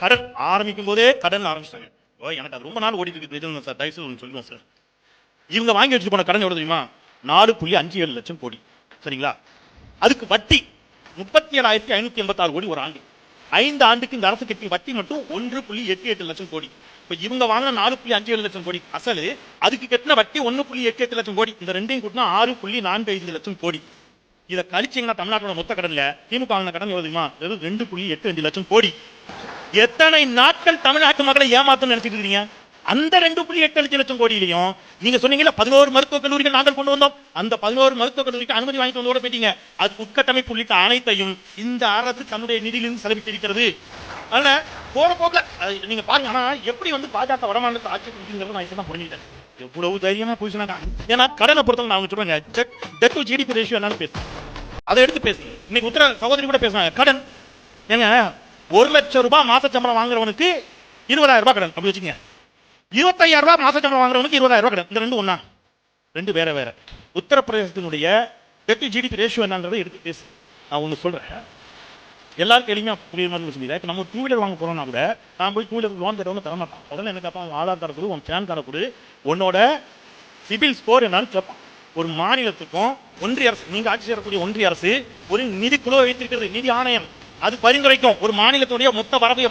கடன் ஆரம்பிக்கும் போதே கடன் ஆரம்பிச்சிட்டாங்க. எனக்கு அது ரொம்ப நாள் ஓடிட்டு இருக்கு சார், தயவுசெய்து ஒன்று சொல்லுவேன் சார். இவங்க வாங்கி வச்சுட்டு போன கடன் எவ்வளவு தெரியுமா? 4.57 லட்சம் கோடி. சரிங்களா? அதுக்கு வட்டி 37,586 கோடி ஒரு ஆண்டு. 5 ஆண்டுக்கு இந்த அரசு கட்டி வட்டி மட்டும் 1.88 லட்சம் கோடி. இப்ப இவங்க வாங்கின 4.57 லட்சம் கோடி அசலு, அதுக்கு கட்டின வட்டி 1.88 லட்சம் கோடி. இந்த ரெண்டையும் கூட்டினா 6.45 லட்சம் கோடி. இதை கழிச்சீங்கன்னா தமிழ்நாட்டோட மொத்த கடன்ல திமுக வாங்கின கடன் எவ்வளவு தெரியுமா? 2.85 லட்சம் கோடி. எத்தனை நாட்கள் தமிழ்நாட்டு மக்களை ஏமாத்தணும்னு நினைச்சிட்டு இருக்கீங்க? அந்த 2.85 லட்சம் கோடியிலையும் நீங்க சொன்னீங்கல்ல 11 மருத்துவக் கல்லூரிகள் நாங்கள் கொண்டு வந்தோம். அந்த 11 மருத்துவக் கல்லூரிக்கு அனுமதி வாங்கிட்டு வந்து போயிட்டீங்க. அது உட்கட்டமைப்பு உள்ளிட்ட அனைத்தையும் இந்த அரசு தன்னுடைய நிதியிலிருந்து செலவிட்டிருக்கிறது. அதனால போற போக்குல நீங்க பாருங்க. ஆனா எப்படி பாஜக வடமாநிலத்தை ஆட்சி புரிஞ்சுங்கிறது நான் இப்பதான் புரிஞ்சுக்கிட்டேன். எவ்வளவு தைரியமா போய் சொன்னாங்க. ஏன்னா கடனை பொறுத்தவரை நான் சொல்றேங்க, டெட் டு ஜிடிபி ரேஷியோ என்னன்னு பேசுறேன். அதை எடுத்து பேசுங்க. இன்னைக்கு உத்தர சகோதரி கூட பேசுறாங்க. கடன் ஏங்க 1 லட்சம் ரூபாய் மாச சம்பளம் வாங்குறவனுக்கு 20,000 ரூபாய் கடன் அப்படி வச்சுக்கங்க. 25,000 ரூபாய் மாச சம்பளம் வாங்குறவனுக்கு 20,000 ரூபாய் கடன். இந்த ரெண்டு ஒண்ணா? ரெண்டு வேற வேற. உத்தரப்பிரதேசத்தினுடைய டெட் டு ஜிடிபி ரேஷியோ என்னன்றதை எடுத்து பேசு. நான் ஒன்று சொல்றேன், எல்லாருக்கும் எளிமையா புரியுற மாதிரி சொல்லிடுறேன். இப்போ நம்ம 2 வீலர் வாங்க போறோம்னா கூட நான் போய் 2 வீலர் லோன் தரவங்க தர மாட்டான். முதல்ல எனக்கு அப்பா ஆதார் கார்டு கொடு, உன் பேன் கார்டு கொடு, உன்னோட சிபில் ஸ்கோர் என்னன்னு கேட்பான். ஒரு மாநிலத்துக்கும் ஒன்றிய அரசு, நீங்க ஆட்சி செய்யக்கூடிய ஒன்றிய அரசு ஒரு நிதி குழுவை வைத்திருக்கிறது, நிதி ஆணையம். அது பரிந்துரைக்கும் ஒரு மாநிலத்துடைய மொத்த வரவு